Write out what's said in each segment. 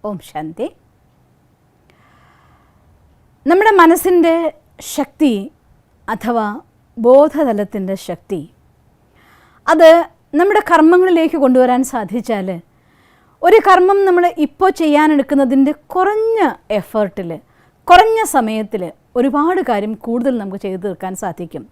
ഓം ശാന്തി. നമ്മുടെ മനസ്സിൻ്റെ ശക്തി അഥവാ ബോധതലത്തിൻ്റെ ശക്തി അത് നമ്മുടെ കർമ്മങ്ങളിലേക്ക് കൊണ്ടുവരാൻ സാധിച്ചാൽ ഒരു കർമ്മം നമ്മൾ ഇപ്പോൾ ചെയ്യാനെടുക്കുന്നതിൻ്റെ കുറഞ്ഞ എഫേർട്ടിൽ കുറഞ്ഞ സമയത്തിൽ ഒരുപാട് കാര്യം കൂടുതൽ നമുക്ക് ചെയ്തു തീർക്കാൻ സാധിക്കും.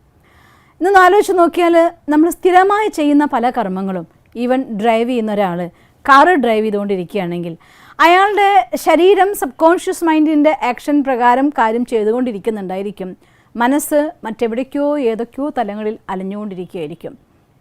ഇന്നൊന്ന് ആലോചിച്ച് നോക്കിയാൽ നമ്മൾ സ്ഥിരമായി ചെയ്യുന്ന പല കർമ്മങ്ങളും, ഈവൻ ഡ്രൈവ് ചെയ്യുന്ന ഒരാൾ കാറ് ഡ്രൈവ് ചെയ്തുകൊണ്ടിരിക്കുകയാണെങ്കിൽ അയാളുടെ ശരീരം സബ് കോൺഷ്യസ് മൈൻഡിൻ്റെ ആക്ഷൻ പ്രകാരം കാര്യം ചെയ്തുകൊണ്ടിരിക്കുന്നുണ്ടായിരിക്കും. മനസ്സ് മറ്റെവിടേക്കോ ഏതൊക്കെയോ തലങ്ങളിൽ അലഞ്ഞുകൊണ്ടിരിക്കുകയായിരിക്കും.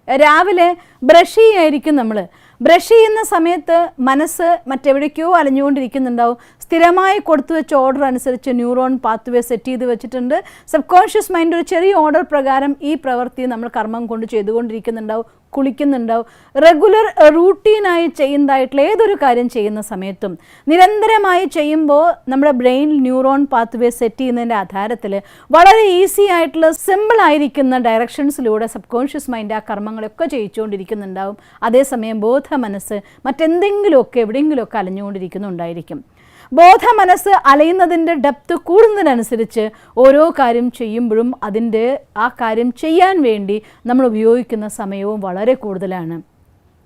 രാവിലെ ബ്രഷ് ചെയ്യായിരിക്കും നമ്മൾ. ബ്രഷ് ചെയ്യുന്ന സമയത്ത് മനസ്സ് മറ്റെവിടേക്കോ അലഞ്ഞുകൊണ്ടിരിക്കുന്നുണ്ടാവും. സ്ഥിരമായി കൊടുത്തു വെച്ച ഓർഡർ അനുസരിച്ച് ന്യൂറോൺ പാത്വേ സെറ്റ് ചെയ്ത് വെച്ചിട്ടുണ്ട്. സബ് കോൺഷ്യസ് മൈൻഡ് ഒരു ചെറിയ ഓർഡർ പ്രകാരം ഈ പ്രവൃത്തി നമ്മൾ കർമ്മം കൊണ്ട് ചെയ്തുകൊണ്ടിരിക്കുന്നുണ്ടാവും, കുളിക്കുന്നുണ്ടാവും. റെഗുലർ റൂട്ടീനായി ചെയ്യുന്നതായിട്ടുള്ള ഏതൊരു കാര്യം ചെയ്യുന്ന സമയത്തും നിരന്തരമായി ചെയ്യുമ്പോൾ നമ്മുടെ ബ്രെയിനിൽ ന്യൂറോൺ പാത്വേ സെറ്റ് ചെയ്യുന്നതിൻ്റെ ആധാരത്തിൽ വളരെ ഈസി ആയിട്ടുള്ള സിമ്പിൾ ആയിരിക്കുന്ന ഡയറക്ഷൻസിലൂടെ സബ് കോൺഷ്യസ് മൈൻഡ് ആ കർമ്മങ്ങളൊക്കെ ചെയ്യിച്ചുകൊണ്ടിരിക്കുന്നുണ്ടാവും. അതേസമയം ബോധ മനസ്സ് മറ്റെന്തെങ്കിലുമൊക്കെ എവിടെയെങ്കിലുമൊക്കെ അലഞ്ഞുകൊണ്ടിരിക്കുന്നുണ്ടായിരിക്കും. ബോധ മനസ്സ് അലയുന്നതിൻ്റെ ഡെപ്ത് കൂടുന്നതിനനുസരിച്ച് ഓരോ കാര്യം ചെയ്യുമ്പോഴും അതിൻ്റെ ആ കാര്യം ചെയ്യാൻ വേണ്ടി നമ്മൾ ഉപയോഗിക്കുന്ന സമയവും വളരെ കൂടുതലാണ്.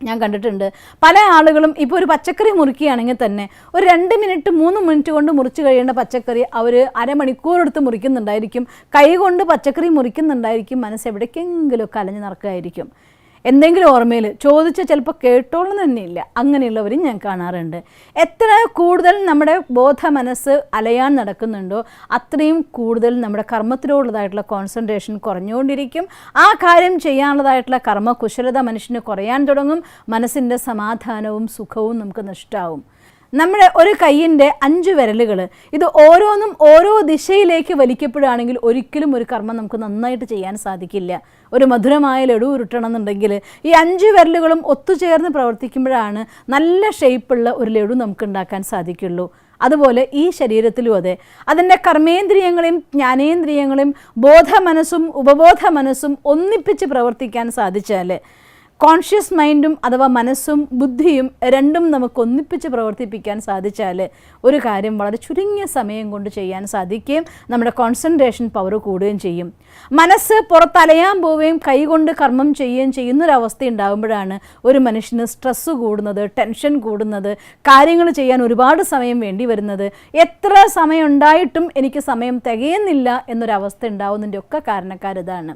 ഞാൻ കണ്ടിട്ടുണ്ട് പല ആളുകളും ഇപ്പോൾ ഒരു പച്ചക്കറി മുറിക്കുകയാണെങ്കിൽ തന്നെ ഒരു 2 മിനിറ്റ് 3 മിനിറ്റ് കൊണ്ട് മുറിച്ച് കഴിയേണ്ട പച്ചക്കറി അവർ അരമണിക്കൂർ എടുത്ത് മുറിക്കുന്നുണ്ടായിരിക്കും. കൈ കൊണ്ട് പച്ചക്കറി മുറിക്കുന്നുണ്ടായിരിക്കും. മനസ്സ് എവിടേക്കെങ്കിലുമൊക്കെ അലഞ്ഞു നടക്കുകയായിരിക്കും. എന്തെങ്കിലും ഓർമ്മയിൽ ചോദിച്ച ചിലപ്പോൾ കേട്ടോളം തന്നെയില്ല. അങ്ങനെയുള്ളവരും ഞാൻ കാണാറുണ്ട്. എത്ര കൂടുതൽ നമ്മുടെ ബോധ മനസ്സ് അലയാൻ നടക്കുന്നുണ്ടോ അത്രയും കൂടുതൽ നമ്മുടെ കർമ്മത്തിലോടുള്ളതായിട്ടുള്ള കോൺസെൻട്രേഷൻ കുറഞ്ഞുകൊണ്ടിരിക്കും. ആ കാര്യം ചെയ്യാനുള്ളതായിട്ടുള്ള കർമ്മകുശലത മനുഷ്യന് കുറയാൻ തുടങ്ങും. മനസ്സിൻ്റെ സമാധാനവും സുഖവും നമുക്ക് നഷ്ടമാവും. നമ്മുടെ ഒരു കയ്യിൻ്റെ 5 വിരലുകൾ ഇത് ഓരോന്നും ഓരോ ദിശയിലേക്ക് വലിക്കപ്പെടുകയാണെങ്കിൽ ഒരിക്കലും ഒരു കർമ്മം നമുക്ക് നന്നായിട്ട് ചെയ്യാൻ സാധിക്കില്ല. ഒരു മധുരമായ ലഡു ഉരുട്ടണം എന്നുണ്ടെങ്കിൽ ഈ 5 വിരലുകളും ഒത്തുചേർന്ന് പ്രവർത്തിക്കുമ്പോഴാണ് നല്ല ഷേപ്പുള്ള ഒരു ലഡു നമുക്ക് ഉണ്ടാക്കാൻ സാധിക്കുള്ളൂ. അതുപോലെ ഈ ശരീരത്തിലും അതെ, അതിൻ്റെ കർമ്മേന്ദ്രിയങ്ങളെയും ജ്ഞാനേന്ദ്രിയങ്ങളെയും ബോധ മനസ്സും ഉപബോധ മനസ്സും ഒന്നിപ്പിച്ച് പ്രവർത്തിക്കാൻ സാധിച്ചാൽ കോൺഷ്യസ് മൈൻഡും അഥവാ മനസ്സും ബുദ്ധിയും രണ്ടും നമുക്ക് ഒന്നിപ്പിച്ച് പ്രവർത്തിപ്പിക്കാൻ സാധിച്ചാൽ ഒരു കാര്യം വളരെ ചുരുങ്ങിയ സമയം കൊണ്ട് ചെയ്യാൻ സാധിക്കുകയും നമ്മുടെ കോൺസെൻട്രേഷൻ പവർ കൂടുകയും ചെയ്യും. മനസ്സ് പുറത്തലയാൻ പോവുകയും കൈകൊണ്ട് കർമ്മം ചെയ്യുകയും ചെയ്യുന്നൊരവസ്ഥ ഉണ്ടാകുമ്പോഴാണ് ഒരു മനുഷ്യന് സ്ട്രെസ്സ് കൂടുന്നത്, ടെൻഷൻ കൂടുന്നത്, കാര്യങ്ങൾ ചെയ്യാൻ ഒരുപാട് സമയം വേണ്ടി വരുന്നത്. എത്ര സമയം ഉണ്ടായിട്ടും എനിക്ക് സമയം തികയുന്നില്ല എന്നൊരവസ്ഥ ഉണ്ടാവുന്നതിൻ്റെ ഒക്കെ കാരണക്കാരിതാണ്.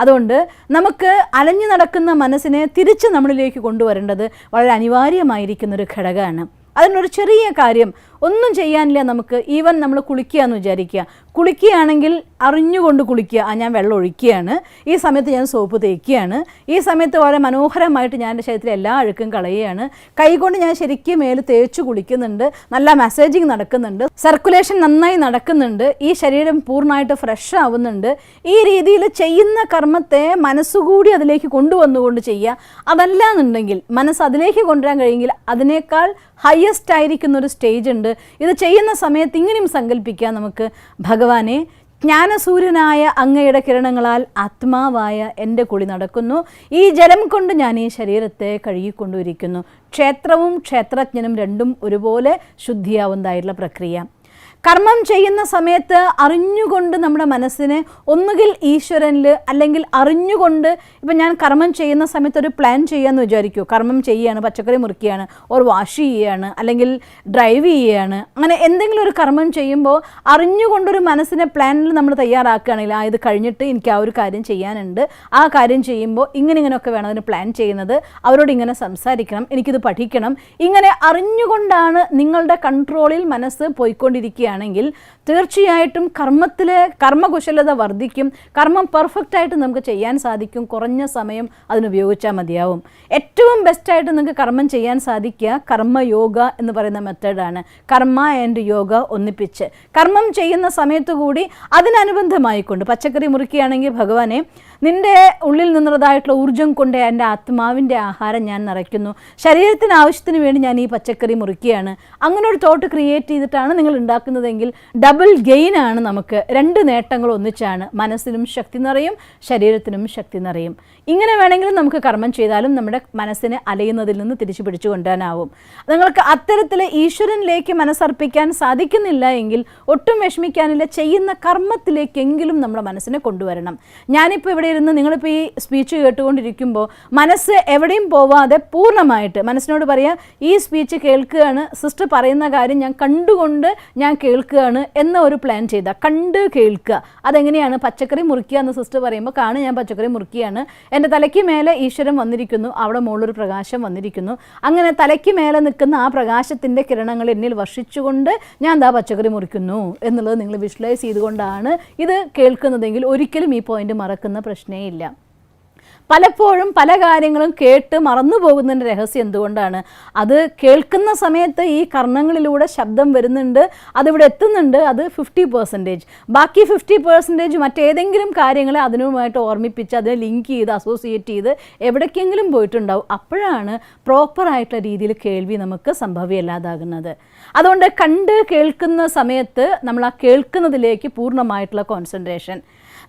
അതുകൊണ്ട് നമുക്ക് അലഞ്ഞു നടക്കുന്ന മനസ്സിനെ തിരിച്ച് നമ്മളിലേക്ക് കൊണ്ടുവരേണ്ടത് വളരെ അനിവാര്യമായിരിക്കുന്നൊരു ഘടകമാണ്. അതിനൊരു ചെറിയ കാര്യം ഒന്നും ചെയ്യാനില്ല നമുക്ക്. ഈവൻ നമ്മൾ കുളിക്കുക എന്ന് വിചാരിക്കുക. കുളിക്കുകയാണെങ്കിൽ അറിഞ്ഞുകൊണ്ട് കുളിക്കുക. ഞാൻ വെള്ളം ഒഴിക്കുകയാണ്, ഈ സമയത്ത് ഞാൻ സോപ്പ് തേക്കുകയാണ്, ഈ സമയത്ത് വളരെ മനോഹരമായിട്ട് ഞാൻ എൻ്റെ ശരീരത്തിലെ എല്ലാ അഴുക്കും കളയുകയാണ്, കൈകൊണ്ട് ഞാൻ ശരിക്കും മേല് തേച്ച് കുളിക്കുന്നുണ്ട്, നല്ല മസാജിങ് നടക്കുന്നുണ്ട്, സർക്കുലേഷൻ നന്നായി നടക്കുന്നുണ്ട്, ഈ ശരീരം പൂർണ്ണമായിട്ട് ഫ്രഷ് ആവുന്നുണ്ട്. ഈ രീതിയിൽ ചെയ്യുന്ന കർമ്മത്തെ മനസ്സുകൂടി അതിലേക്ക് കൊണ്ടുവന്നുകൊണ്ട് ചെയ്യുക. അതല്ല എന്നുണ്ടെങ്കിൽ മനസ്സ് അതിലേക്ക് കൊണ്ടുവരാൻ കഴിയുമെങ്കിൽ അതിനേക്കാൾ ഹയസ്റ്റ് ആയിരിക്കുന്നൊരു സ്റ്റേജ് ഉണ്ട്. ഇത് ചെയ്യുന്ന സമയത്ത് ഇങ്ങനെയും സങ്കല്പിക്കാം നമുക്ക്, ഭഗവാനെ ജ്ഞാനസൂര്യനായ അങ്ങയുടെ കിരണങ്ങളാൽ ആത്മാവായ എൻ്റെ കുളി നടക്കുന്നു. ഈ ജലം കൊണ്ട് ഞാൻ ഈ ശരീരത്തെ കഴുകിക്കൊണ്ടിരിക്കുന്നു. ക്ഷേത്രവും ക്ഷേത്രജ്ഞനും രണ്ടും ഒരുപോലെ ശുദ്ധിയാവുന്നതായിട്ടുള്ള പ്രക്രിയ. കർമ്മം ചെയ്യുന്ന സമയത്ത് അറിഞ്ഞുകൊണ്ട് നമ്മുടെ മനസ്സിനെ ഒന്നുകിൽ ഈശ്വരനിൽ അല്ലെങ്കിൽ അറിഞ്ഞുകൊണ്ട്, ഇപ്പം ഞാൻ കർമ്മം ചെയ്യുന്ന സമയത്ത് ഒരു പ്ലാൻ ചെയ്യാമെന്ന് വിചാരിക്കൂ. കർമ്മം ചെയ്യുകയാണ്, പച്ചക്കറി മുറിക്കുകയാണ്, ഓർ വാഷ് ചെയ്യുകയാണ്, അല്ലെങ്കിൽ ഡ്രൈവ് ചെയ്യുകയാണ്, അങ്ങനെ എന്തെങ്കിലും ഒരു കർമ്മം ചെയ്യുമ്പോൾ അറിഞ്ഞുകൊണ്ടൊരു മനസ്സിനെ പ്ലാനിൽ നമ്മൾ തയ്യാറാക്കുകയാണെങ്കിൽ ഇത് കഴിഞ്ഞിട്ട് എനിക്ക് ആ ഒരു കാര്യം ചെയ്യാനുണ്ട്, ആ കാര്യം ചെയ്യുമ്പോൾ ഇങ്ങനെയൊക്കെ വേണം അതിന് പ്ലാൻ ചെയ്യുന്നത്, അവരോട് ഇങ്ങനെ സംസാരിക്കണം, എനിക്കിത് പഠിക്കണം, ഇങ്ങനെ അറിഞ്ഞുകൊണ്ടാണ് നിങ്ങളുടെ കൺട്രോളിൽ മനസ്സ് പോയിക്കൊണ്ടിരിക്കുകയാണെങ്കിൽ തീർച്ചയായിട്ടും കർമ്മത്തിലെ കർമ്മകുശലത വർദ്ധിക്കും. കർമ്മം പെർഫെക്റ്റായിട്ട് നമുക്ക് ചെയ്യാൻ സാധിക്കും. കുറഞ്ഞ സമയം അതിനുപയോഗിച്ചാൽ മതിയാവും. ഏറ്റവും ബെസ്റ്റായിട്ട് നിങ്ങൾക്ക് കർമ്മം ചെയ്യാൻ സാധിക്കുക കർമ്മയോഗ എന്ന് പറയുന്ന മെത്തേഡാണ്. കർമ്മ ആൻഡ് യോഗ ഒന്നിപ്പിച്ച് കർമ്മം ചെയ്യുന്ന സമയത്തു കൂടി അതിനനുബന്ധമായിക്കൊണ്ട് പച്ചക്കറി മുറിക്കുകയാണെങ്കിൽ ഭഗവാനെ നിൻ്റെ ഉള്ളിൽ നിന്നുള്ളതായിട്ടുള്ള ഊർജ്ജം കൊണ്ട് എൻ്റെ ആത്മാവിൻ്റെ ആഹാരം ഞാൻ നിറയ്ക്കുന്നു, ശരീരത്തിന് ആവശ്യത്തിന് വേണ്ടി ഞാൻ ഈ പച്ചക്കറി മുറിക്കുകയാണ്. അങ്ങനെ ഒരു തോട്ട് ക്രിയേറ്റ് ചെയ്തിട്ടാണ് നിങ്ങൾ ഉണ്ടാക്കുന്നതെങ്കിൽ ഡബിൾ ഗെയിനാണ്. നമുക്ക് 2 നേട്ടങ്ങൾ ഒന്നിച്ചാണ്. മനസ്സിനും ശക്തി നിറയും, ശരീരത്തിനും ശക്തി നിറയും. ഇങ്ങനെ വേണമെങ്കിലും നമുക്ക് കർമ്മം ചെയ്താലും നമ്മുടെ മനസ്സിനെ അലയുന്നതിൽ നിന്ന് തിരിച്ചു പിടിച്ചു കൊണ്ടുവരാനാവും. നിങ്ങൾക്ക് അത്തരത്തിൽ ഈശ്വരനിലേക്ക് മനസ്സർപ്പിക്കാൻ സാധിക്കുന്നില്ല എങ്കിൽ ഒട്ടും വിഷമിക്കാനില്ല. ചെയ്യുന്ന കർമ്മത്തിലേക്കെങ്കിലും നമ്മുടെ മനസ്സിനെ കൊണ്ടുവരണം. ഞാനിപ്പോൾ ഇവിടെ ഇരുന്ന് നിങ്ങളിപ്പോൾ ഈ സ്പീച്ച് കേട്ടുകൊണ്ടിരിക്കുമ്പോൾ മനസ്സ് എവിടെയും പോവാതെ പൂർണ്ണമായിട്ട് മനസ്സിനോട് പറയുക, ഈ സ്പീച്ച് കേൾക്കുകയാണ്, സിസ്റ്റർ പറയുന്ന കാര്യം ഞാൻ കണ്ടുകൊണ്ട് ഞാൻ കേൾക്കുകയാണ് എന്ന ഒരു പ്ലാൻ ചെയ്താൽ കണ്ട് കേൾക്കുക. അതെങ്ങനെയാണ്? പച്ചക്കറി മുറിക്കുക എന്ന് സിസ്റ്റർ പറയുമ്പോൾ ഞാൻ പച്ചക്കറി മുറിക്കുകയാണ്, എൻ്റെ തലയ്ക്ക് മേലെ ഈശ്വരൻ വന്നിരിക്കുന്നു, അവിടെ മുകളിലൊരു പ്രകാശം വന്നിരിക്കുന്നു, അങ്ങനെ തലയ്ക്ക് മേലെ നിൽക്കുന്ന ആ പ്രകാശത്തിൻ്റെ കിരണങ്ങൾ എന്നിൽ വർഷിച്ചുകൊണ്ട് ഞാൻ പച്ചക്കറി മുറിക്കുന്നു എന്നുള്ളത് നിങ്ങൾ വിഷ്വലൈസ് ചെയ്തുകൊണ്ടാണ് ഇത് കേൾക്കുന്നതെങ്കിൽ ഒരിക്കലും ഈ പോയിന്റ് മറക്കുന്ന പ്രശ്നമേ ഇല്ല. പലപ്പോഴും പല കാര്യങ്ങളും കേട്ട് മറന്നു പോകുന്നതിൻ്റെ രഹസ്യം എന്തുകൊണ്ടാണ്? അത് കേൾക്കുന്ന സമയത്ത് ഈ കർണങ്ങളിലൂടെ ശബ്ദം വരുന്നുണ്ട്, അതിവിടെ എത്തുന്നുണ്ട്, അത് 50%. ബാക്കി 50% മറ്റേതെങ്കിലും കാര്യങ്ങളെ അതിനുമായിട്ട് ഓർമ്മിപ്പിച്ച് അതിനെ ലിങ്ക് ചെയ്ത് അസോസിയേറ്റ് ചെയ്ത് എവിടേക്കെങ്കിലും പോയിട്ടുണ്ടാവും. അപ്പോഴാണ് പ്രോപ്പറായിട്ടുള്ള രീതിയിൽ കേൾവി നമുക്ക് സംഭവ്യമല്ലാതാകുന്നത്. അതുകൊണ്ട് കണ്ട് കേൾക്കുന്ന സമയത്ത് നമ്മൾ ആ കേൾക്കുന്നതിലേക്ക് പൂർണ്ണമായിട്ടുള്ള കോൺസെൻട്രേഷൻ,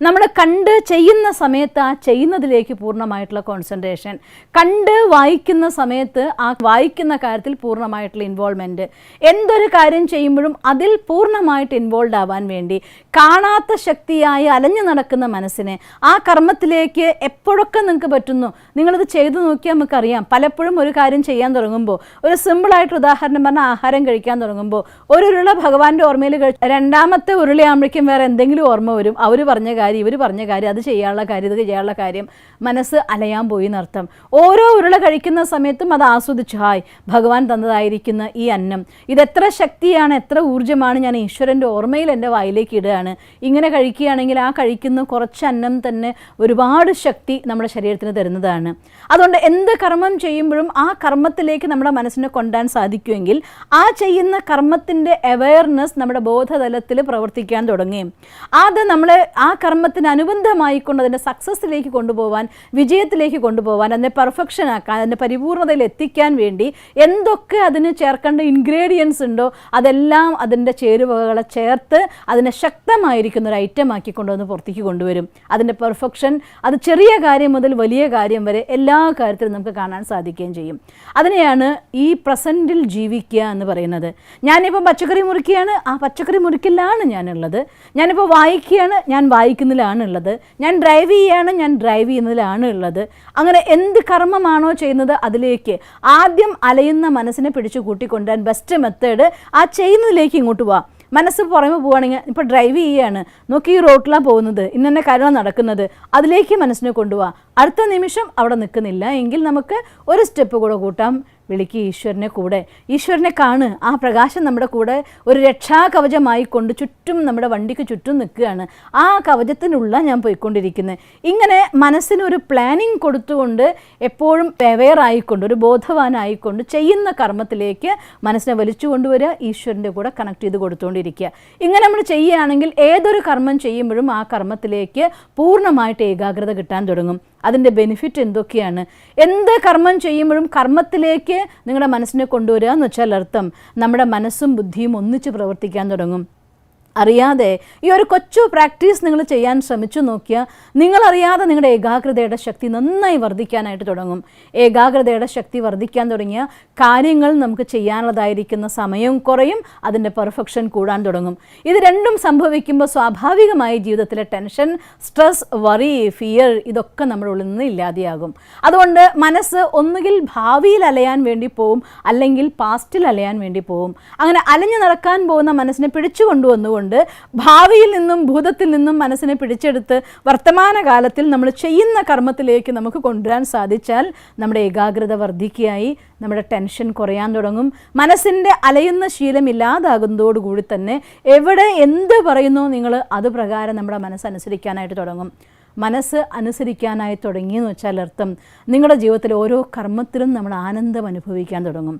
നമ്മൾ കണ്ട് ചെയ്യുന്ന സമയത്ത് ആ ചെയ്യുന്നതിലേക്ക് പൂർണ്ണമായിട്ടുള്ള കോൺസെൻട്രേഷൻ, കണ്ട് വായിക്കുന്ന സമയത്ത് ആ വായിക്കുന്ന കാര്യത്തിൽ പൂർണ്ണമായിട്ടുള്ള ഇൻവോൾവ്മെൻറ്റ്, എന്തൊരു കാര്യം ചെയ്യുമ്പോഴും അതിൽ പൂർണ്ണമായിട്ട് ഇൻവോൾവ് ആവാൻ വേണ്ടി കാണാത്ത ശക്തിയായി അലഞ്ഞു നടക്കുന്ന മനസ്സിനെ ആ കർമ്മത്തിലേക്ക് എപ്പോഴൊക്കെ നിങ്ങൾക്ക് പറ്റുന്നു നിങ്ങളിത് ചെയ്തു നോക്കിയാൽ നമുക്കറിയാം. പലപ്പോഴും ഒരു കാര്യം ചെയ്യാൻ തുടങ്ങുമ്പോൾ, ഒരു സിമ്പിളായിട്ട് ഉദാഹരണം പറഞ്ഞാൽ ആഹാരം കഴിക്കാൻ തുടങ്ങുമ്പോൾ ഒരു ഉരുള ഭഗവാന്റെ ഓർമ്മയിൽ രണ്ടാമത്തെ ഉരുളയാകുമ്പോഴേക്കും വേറെ എന്തെങ്കിലും ഓർമ്മ വരും. അവർ പറഞ്ഞ കാര്യം, ഇവർ പറഞ്ഞ കാര്യം, അത് ചെയ്യാനുള്ള കാര്യം, ഇത് ചെയ്യാനുള്ള കാര്യം, മനസ്സ് അലയാൻ പോയി എന്നർത്ഥം. ഓരോ ഉരുള കഴിക്കുന്ന സമയത്തും അത് ആസ്വദിച്ചു, ഹായ് ഭഗവാൻ തന്നതായിരിക്കുന്ന ഈ അന്നം, ഇതെത്ര ശക്തിയാണ്, എത്ര ഊർജ്ജമാണ്, ഞാൻ ഈശ്വരൻ്റെ ഓർമ്മയിൽ എൻ്റെ വായിലേക്ക് ഇടുകയാണ്. ഇങ്ങനെ കഴിക്കുകയാണെങ്കിൽ ആ കഴിക്കുന്ന കുറച്ച് അന്നം തന്നെ ഒരുപാട് ശക്തി നമ്മുടെ ശരീരത്തിന് തരുന്നതാണ്. അതുകൊണ്ട് എന്ത് കർമ്മം ചെയ്യുമ്പോഴും ആ കർമ്മത്തിലേക്ക് നമ്മുടെ മനസ്സിനെ കൊണ്ടുവരാൻ സാധിക്കുമെങ്കിൽ ആ ചെയ്യുന്ന കർമ്മത്തിൻ്റെ അവെയർനെസ് നമ്മുടെ ബോധതലത്തിൽ പ്രവർത്തിക്കാൻ തുടങ്ങുകയും അത് നമ്മളെ ആ കർമ്മത്തിനനുബന്ധമായിക്കൊണ്ട് അതിൻ്റെ സക്സസ്സിലേക്ക് കൊണ്ടുപോകാൻ, വിജയത്തിലേക്ക് കൊണ്ടുപോകാൻ, അതിനെ പെർഫെക്ഷൻ ആക്കാൻ, അതിൻ്റെ പരിപൂർണതയിൽ എത്തിക്കാൻ വേണ്ടി എന്തൊക്കെ അതിന് ചേർക്കേണ്ട ഇൻഗ്രീഡിയൻസ് ഉണ്ടോ അതെല്ലാം അതിൻ്റെ ചേരുവകളെ ചേർത്ത് അതിനെ ശക്തമായിരിക്കുന്ന ഒരു ഐറ്റം ആക്കി കൊണ്ടുവന്ന് പുറത്തേക്ക് കൊണ്ടുവരും. അതിൻ്റെ പെർഫെക്ഷൻ അത് ചെറിയ കാര്യം മുതൽ വലിയ കാര്യം വരെ എല്ലാ കാര്യത്തിലും നമുക്ക് കാണാൻ സാധിക്കുകയും ചെയ്യും. അതിനെയാണ് ഈ പ്രസൻറ്റിൽ ജീവിക്കുക എന്ന് പറയുന്നത്. ഞാനിപ്പോൾ പച്ചക്കറി മുറിക്കുകയാണ്, ആ പച്ചക്കറി മുറിക്കലാണ് ഞാനുള്ളത്. ഞാനിപ്പോൾ വായിക്കുകയാണ്, ഞാൻ വായിക്കുന്നതിലാണ് ഉള്ളത്. ഞാൻ ഡ്രൈവ് ചെയ്യുകയാണ്, ഞാൻ ഡ്രൈവ് ചെയ്യുന്നതിലാണ് ഉള്ളത്. അങ്ങനെ എന്ത് കർമ്മമാണോ ചെയ്യുന്നത് അതിലേക്ക് ആദ്യം അലയുന്ന മനസ്സിനെ പിടിച്ചു കൂട്ടിക്കൊണ്ടുവരാൻ ബെസ്റ്റ് മെത്തേഡ് ആ ചെയ്യുന്നതിലേക്ക് ഇങ്ങോട്ട് പോവാം. മനസ്സ് പുറമെ പോവുകയാണെങ്കിൽ, ഇപ്പോൾ ഡ്രൈവ് ചെയ്യുകയാണ്, നോക്കി ഈ റോട്ടിലാണ് പോകുന്നത്, ഇന്നെ കാര്യമാണ് നടക്കുന്നത്, അതിലേക്ക് മനസ്സിനെ കൊണ്ടുപോവാം. അടുത്ത നിമിഷം അവിടെ നിൽക്കുന്നില്ല എങ്കിൽ നമുക്ക് ഒരു സ്റ്റെപ്പ് കൂടെ കൂട്ടാം, വിളിക്കുക ഈശ്വരനെ കൂടെ, ഈശ്വരനെ കാണ്. ആ പ്രകാശം നമ്മുടെ കൂടെ ഒരു രക്ഷാകവചമായി കൊണ്ട് ചുറ്റും നമ്മുടെ വണ്ടിക്ക് ചുറ്റും നിൽക്കുകയാണ്. ആ കവചത്തിനുള്ള ഞാൻ പോയിക്കൊണ്ടിരിക്കുന്നത്. ഇങ്ങനെ മനസ്സിനൊരു പ്ലാനിങ് കൊടുത്തുകൊണ്ട് എപ്പോഴും അവെയർ ആയിക്കൊണ്ട് ഒരു ബോധവാനായിക്കൊണ്ട് ചെയ്യുന്ന കർമ്മത്തിലേക്ക് മനസ്സിനെ വലിച്ചു കൊണ്ടുവരിക, ഈശ്വരൻ്റെ കൂടെ കണക്ട് ചെയ്ത് കൊടുത്തുകൊണ്ടിരിക്കുക. ഇങ്ങനെ നമ്മൾ ചെയ്യുകയാണെങ്കിൽ ഏതൊരു കർമ്മം ചെയ്യുമ്പോഴും ആ കർമ്മത്തിലേക്ക് പൂർണ്ണമായിട്ട് ഏകാഗ്രത കിട്ടാൻ തുടങ്ങും. അതിൻ്റെ ബെനിഫിറ്റ് എന്തൊക്കെയാണ്? എന്ത് കർമ്മം ചെയ്യുമ്പോഴും കർമ്മത്തിലേക്ക് നിങ്ങളുടെ മനസ്സിനെ കൊണ്ടുവരിക എന്ന് വെച്ചാൽ അർത്ഥം നമ്മുടെ മനസ്സും ബുദ്ധിയും ഒന്നിച്ച് പ്രവർത്തിക്കാൻ തുടങ്ങും. അറിയാതെ ഈ ഒരു കൊച്ചു പ്രാക്ടീസ് നിങ്ങൾ ചെയ്യാൻ ശ്രമിച്ചു നോക്കിയാൽ നിങ്ങളറിയാതെ നിങ്ങളുടെ ഏകാഗ്രതയുടെ ശക്തി നന്നായി വർദ്ധിക്കാനായിട്ട് തുടങ്ങും. ഏകാഗ്രതയുടെ ശക്തി വർദ്ധിക്കാൻ തുടങ്ങിയ കാര്യങ്ങൾ നമുക്ക് ചെയ്യാനുള്ളതായിരിക്കുന്ന സമയം കുറയും, അതിൻ്റെ പെർഫെക്ഷൻ കൂടാൻ തുടങ്ങും. ഇത് രണ്ടും സംഭവിക്കുമ്പോൾ സ്വാഭാവികമായി ജീവിതത്തിലെ ടെൻഷൻ, സ്ട്രെസ്, വറി, ഫിയർ ഇതൊക്കെ നമ്മുടെ ഉള്ളിൽ നിന്ന് ഇല്ലാതെയാകും. അതുകൊണ്ട് മനസ്സ് ഒന്നുകിൽ ഭാവിയിൽ അലയാൻ വേണ്ടി പോവും, അല്ലെങ്കിൽ പാസ്റ്റിൽ അലയാൻ വേണ്ടി പോവും. അങ്ങനെ അലഞ്ഞു നടക്കാൻ പോകുന്ന മനസ്സിനെ പിടിച്ചു കൊണ്ടുവന്നുകൊണ്ട് ഭാവിയിൽ നിന്നും ഭൂതത്തിൽ നിന്നും മനസ്സിനെ പിടിച്ചെടുത്ത് വർത്തമാനകാലത്തിൽ നമ്മൾ ചെയ്യുന്ന കർമ്മത്തിലേക്ക് നമുക്ക് കൊണ്ടുവരാൻ സാധിച്ചാൽ നമ്മുടെ ഏകാഗ്രത വർദ്ധിക്കുകയായി, നമ്മുടെ ടെൻഷൻ കുറയാൻ തുടങ്ങും. മനസ്സിൻ്റെ അലയുന്ന ശീലം ഇല്ലാതാകുന്നതോടുകൂടി തന്നെ എവിടെ എന്ത് പറയുന്നോ നിങ്ങൾ അത് പ്രകാരം നമ്മുടെ മനസ്സനുസരിക്കാനായിട്ട് തുടങ്ങും. മനസ്സ് അനുസരിക്കാനായി തുടങ്ങിയെന്ന് വെച്ചാൽ അർത്ഥം നിങ്ങളുടെ ജീവിതത്തിലെ ഓരോ കർമ്മത്തിലും നമ്മൾ ആനന്ദം അനുഭവിക്കാൻ തുടങ്ങും.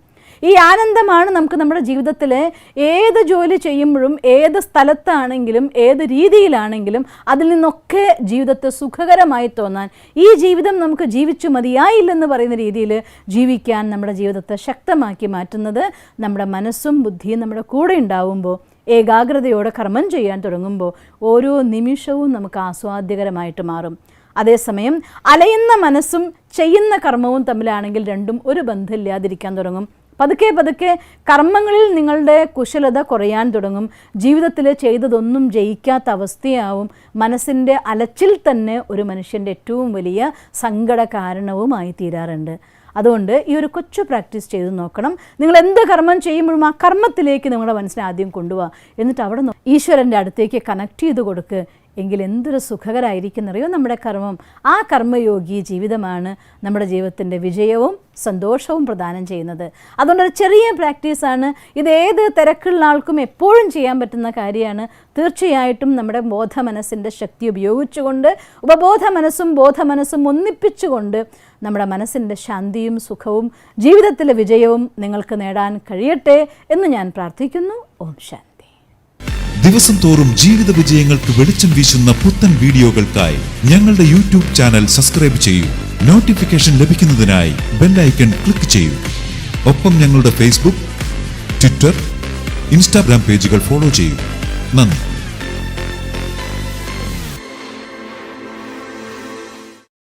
ഈ ആനന്ദമാണ് നമുക്ക് നമ്മുടെ ജീവിതത്തിലെ ഏത് ജോലി ചെയ്യുമ്പോഴും, ഏത് സ്ഥലത്താണെങ്കിലും, ഏത് രീതിയിലാണെങ്കിലും അതിൽ നിന്നൊക്കെ ജീവിതത്തെ സുഖകരമായി തോന്നാൻ, ഈ ജീവിതം നമുക്ക് ജീവിച്ചു മതിയായില്ലെന്ന് പറയുന്ന രീതിയിൽ ജീവിക്കാൻ നമ്മുടെ ജീവിതത്തെ ശക്തമാക്കി മാറ്റുന്നത് നമ്മുടെ മനസ്സും ബുദ്ധിയും നമ്മുടെ കൂടെ ഉണ്ടാവുമ്പോൾ, ഏകാഗ്രതയോടെ കർമ്മം ചെയ്യാൻ തുടങ്ങുമ്പോൾ ഓരോ നിമിഷവും നമുക്ക് ആസ്വാദ്യകരമായിട്ട് മാറും. അതേസമയം അലയുന്ന മനസ്സും ചെയ്യുന്ന കർമ്മവും തമ്മിലാണെങ്കിൽ രണ്ടും ഒരു ബന്ധമില്ലാതിരിക്കാൻ തുടങ്ങും. പതുക്കെ പതുക്കെ കർമ്മങ്ങളിൽ നിങ്ങളുടെ കുശലത കുറയാൻ തുടങ്ങും. ജീവിതത്തിൽ ചെയ്തതൊന്നും ജയിക്കാത്ത അവസ്ഥയാവും. മനസ്സിൻ്റെ അലച്ചിൽ തന്നെ ഒരു മനുഷ്യൻ്റെ ഏറ്റവും വലിയ സങ്കട കാരണവുമായി തീരാറുണ്ട്. അതുകൊണ്ട് ഈ ഒരു കൊച്ചു പ്രാക്ടീസ് ചെയ്ത് നോക്കണം. നിങ്ങൾ എന്ത് കർമ്മം ചെയ്യുമ്പോഴും ആ കർമ്മത്തിലേക്ക് നിങ്ങളുടെ മനസ്സിനെ ആദ്യം കൊണ്ടുപോവുക. എന്നിട്ട് അവിടെ ഈശ്വരൻ്റെ അടുത്തേക്ക് കണക്ട് ചെയ്ത് കൊടുക്കുക. എങ്കിൽ എന്തൊരു സുഖകരമായിരിക്കുന്നറിയോ നമ്മുടെ കർമ്മം. ആ കർമ്മയോഗി ജീവിതമാണ് നമ്മുടെ ജീവിതത്തിൻ്റെ വിജയവും സന്തോഷവും പ്രദാനം ചെയ്യുന്നത്. അതുകൊണ്ടൊരു ചെറിയ പ്രാക്ടീസാണ് ഇത്. ഏത് തിരക്കുള്ള ആൾക്കും എപ്പോഴും ചെയ്യാൻ പറ്റുന്ന കാര്യമാണ്. തീർച്ചയായിട്ടും നമ്മുടെ ബോധമനസ്സിൻ്റെ ശക്തി ഉപയോഗിച്ചുകൊണ്ട് ഉപബോധ മനസ്സും ബോധമനസ്സും ഒന്നിപ്പിച്ചുകൊണ്ട് നമ്മുടെ മനസ്സിൻ്റെ ശാന്തിയും സുഖവും ജീവിതത്തിലെ വിജയവും നിങ്ങൾക്ക് നേടാൻ കഴിയട്ടെ എന്ന് ഞാൻ പ്രാർത്ഥിക്കുന്നു. ഓം ശാന്തി. ദിവസം തോറും ജീവിത വിജയങ്ങൾക്ക് വെളിച്ചം വീശുന്ന പുത്തൻ വീഡിയോകൾക്കായി ഞങ്ങളുടെ യൂട്യൂബ് ചാനൽ സബ്സ്ക്രൈബ് ചെയ്യൂ. നോട്ടിഫിക്കേഷൻ ലഭിക്കുന്നതിനായി ബെൽ ഐക്കൺ ക്ലിക്ക് ചെയ്യൂ. ഒപ്പം ഞങ്ങളുടെ ഫേസ്ബുക്ക്, ട്വിറ്റർ, ഇൻസ്റ്റാഗ്രാം പേജുകൾ ഫോളോ ചെയ്യൂ. നന്ദി.